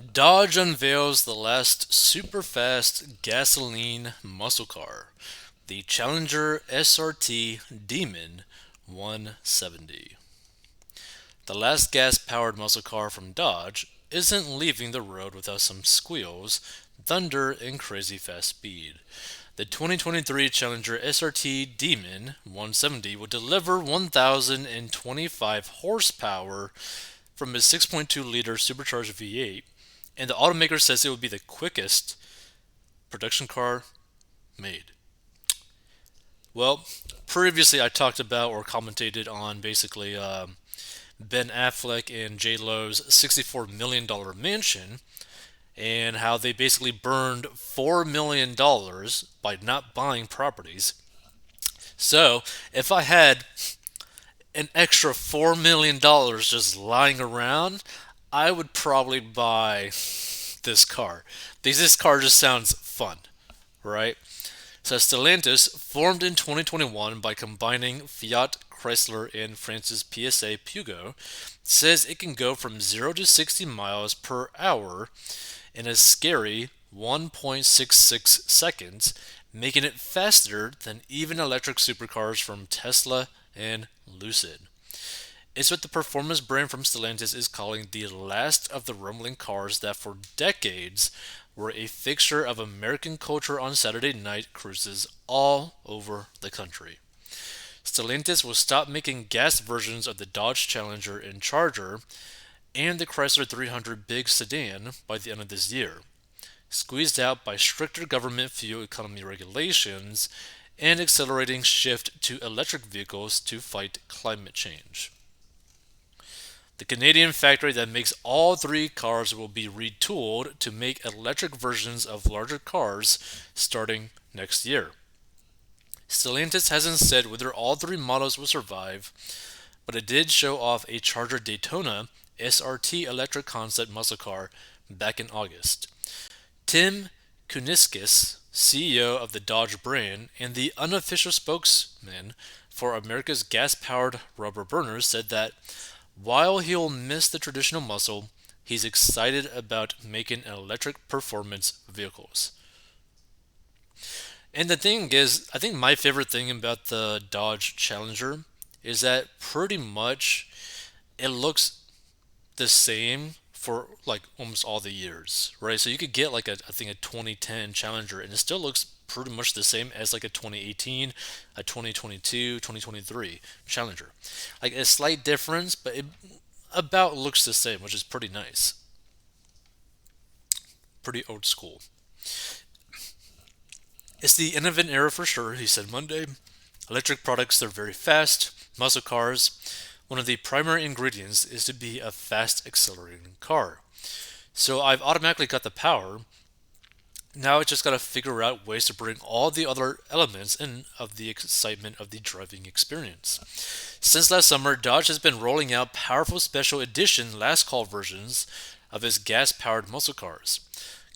Dodge unveils the last super fast gasoline muscle car, the Challenger SRT Demon 170. The last gas powered muscle car from Dodge isn't leaving the road without some squeals, thunder, and crazy fast speed. The 2023 Challenger SRT Demon 170 will deliver 1,025 horsepower from its 6.2-liter supercharged V8, and the automaker says it will be the quickest production car made. Well, previously I talked about or commentated on basically Ben Affleck and J Lo's $64 million mansion and how they basically burned $4 million by not buying properties. So, if I had an extra $4 million just lying around, I would probably buy this car because this car just sounds fun, right? So Stellantis, formed in 2021 by combining Fiat Chrysler and France's PSA Peugeot, says it can go from 0 to 60 miles per hour in a scary 1.66 seconds, making it faster than even electric supercars from Tesla and Lucid. It's what the performance brand from Stellantis is calling the last of the rumbling cars that for decades were a fixture of American culture on Saturday night cruises all over the country. Stellantis will stop making gas versions of the Dodge Challenger and Charger and the Chrysler 300 big sedan by the end of this year, squeezed out by stricter government fuel economy regulations and accelerating shift to electric vehicles to fight climate change. The Canadian factory that makes all three cars will be retooled to make electric versions of larger cars starting next year. Stellantis hasn't said whether all three models will survive, but it did show off a Charger Daytona SRT electric concept muscle car back in August. Tim Kuniskis, CEO of the Dodge brand and the unofficial spokesman for America's gas powered rubber burners, said that while he'll miss the traditional muscle, he's excited about making electric performance vehicles. And the thing is, I think my favorite thing about the Dodge Challenger is that pretty much it looks the same for like almost all the years, right? So you could get like I think a 2010 Challenger and it still looks pretty much the same as like a 2018, a 2022, 2023 Challenger. Like a slight difference, but it about looks the same, which is pretty nice. Pretty old school. It's the end of an era for sure, he said Monday. Electric products, they're very fast. Muscle cars, one of the primary ingredients is to be a fast accelerating car. So I've automatically got the power. Now I just got to figure out ways to bring all the other elements in of the excitement of the driving experience. Since last summer, Dodge has been rolling out powerful special edition last call versions of its gas powered muscle cars,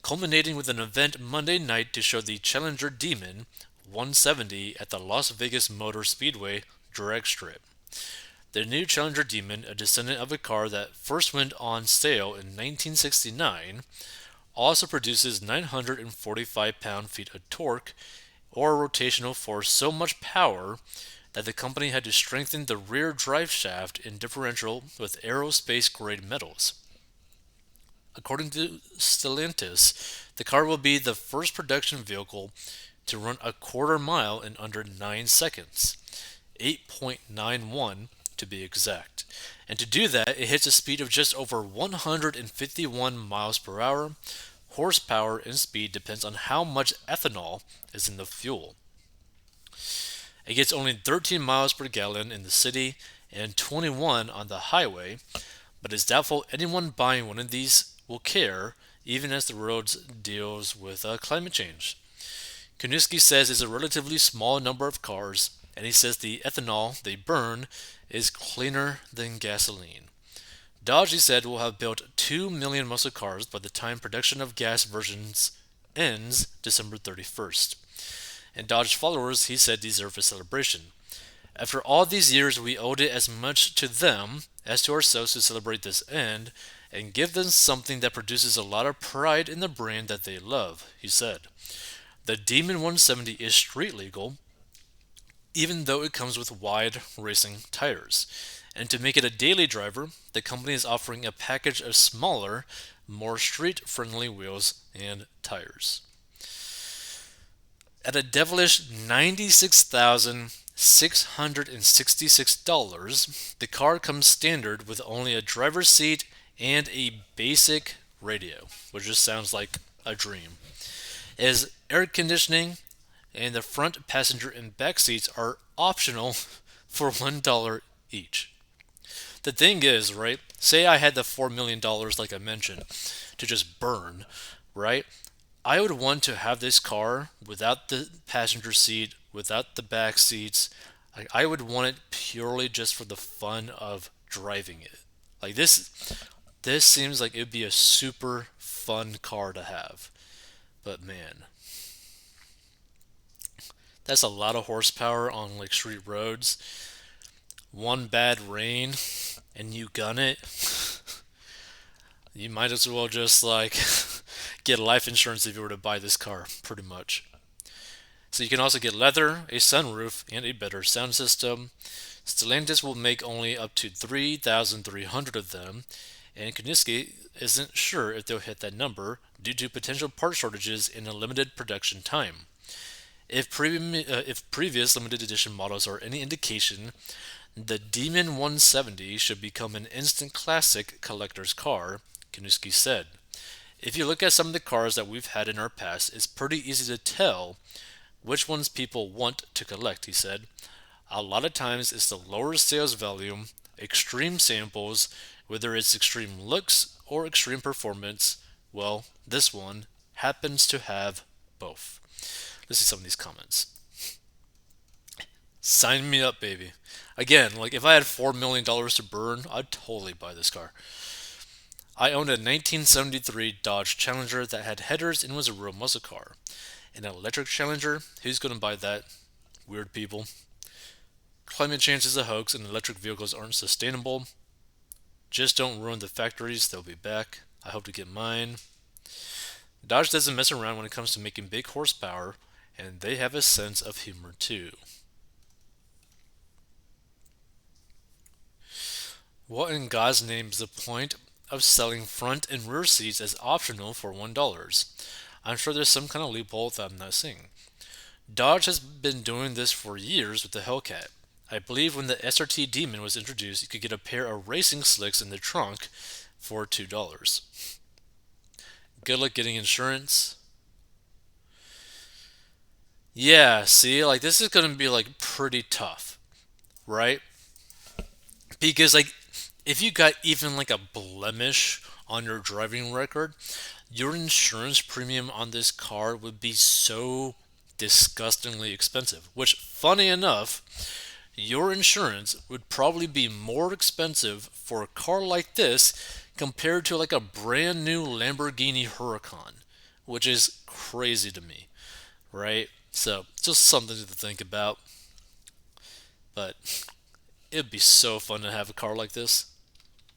culminating with an event Monday night to show the Challenger Demon 170 at the Las Vegas Motor Speedway drag strip. The new Challenger Demon, a descendant of a car that first went on sale in 1969, also produces 945 pound-feet of torque or rotational force, so much power that the company had to strengthen the rear drive shaft and differential with aerospace-grade metals. According to Stellantis, the car will be the first production vehicle to run a quarter mile in under 9 seconds, 8.91 to be exact. And to do that, it hits a speed of just over 151 miles per hour. Horsepower and speed depends on how much ethanol is in the fuel. It gets only 13 miles per gallon in the city and 21 on the highway, but it's doubtful anyone buying one of these will care, even as the road deals with climate change. Kuniski says it's a relatively small number of cars, and he says the ethanol they burn is cleaner than gasoline. Dodge, he said, will have built 2 million muscle cars by the time production of gas versions ends December 31st. And Dodge followers, he said, deserve a celebration. After all these years, we owed it as much to them as to ourselves to celebrate this end, and give them something that produces a lot of pride in the brand that they love, he said. The Demon 170 is street legal, even though it comes with wide racing tires. And to make it a daily driver, the company is offering a package of smaller, more street friendly wheels and tires. At a devilish $96,666, the car comes standard with only a driver's seat and a basic radio, which just sounds like a dream. As air conditioning and the front passenger and back seats are optional for $1 each. The thing is, right? Say I had the $4 million, like I mentioned, to just burn, right? I would want to have this car without the passenger seat, without the back seats. I would want it purely just for the fun of driving it. Like this seems like it would be a super fun car to have. But man, that's a lot of horsepower on like street roads. One bad rain and you gun it. You might as well just like get life insurance if you were to buy this car, pretty much. So you can also get leather, a sunroof, and a better sound system. Stellantis will make only up to 3,300 of them, and Kuniski isn't sure if they'll hit that number due to potential part shortages in a limited production time. If previous limited edition models are any indication, the Demon 170 should become an instant classic collector's car, Kuniski said. If you look at some of the cars that we've had in our past, it's pretty easy to tell which ones people want to collect, he said. A lot of times it's the lower sales volume, extreme samples, whether it's extreme looks or extreme performance. Well, this one happens to have both. Let's see some of these comments. Sign me up, baby. Again, like if I had $4 million to burn, I'd totally buy this car. I owned a 1973 Dodge Challenger that had headers and was a real muscle car. An electric Challenger? Who's going to buy that? Weird people. Climate change is a hoax and electric vehicles aren't sustainable. Just don't ruin the factories, they'll be back. I hope to get mine. Dodge doesn't mess around when it comes to making big horsepower, and they have a sense of humor too. What in God's name is the point of selling front and rear seats as optional for $1? I'm sure there's some kind of loophole that I'm not seeing. Dodge has been doing this for years with the Hellcat. I believe when the SRT Demon was introduced, you could get a pair of racing slicks in the trunk for $2. Good luck getting insurance. Yeah, see, like this is going to be like pretty tough, right? Because like if you got even like a blemish on your driving record, your insurance premium on this car would be so disgustingly expensive. Which, funny enough, your insurance would probably be more expensive for a car like this compared to like a brand new Lamborghini Huracan, which is crazy to me, right? So, just something to think about. But it'd be so fun to have a car like this.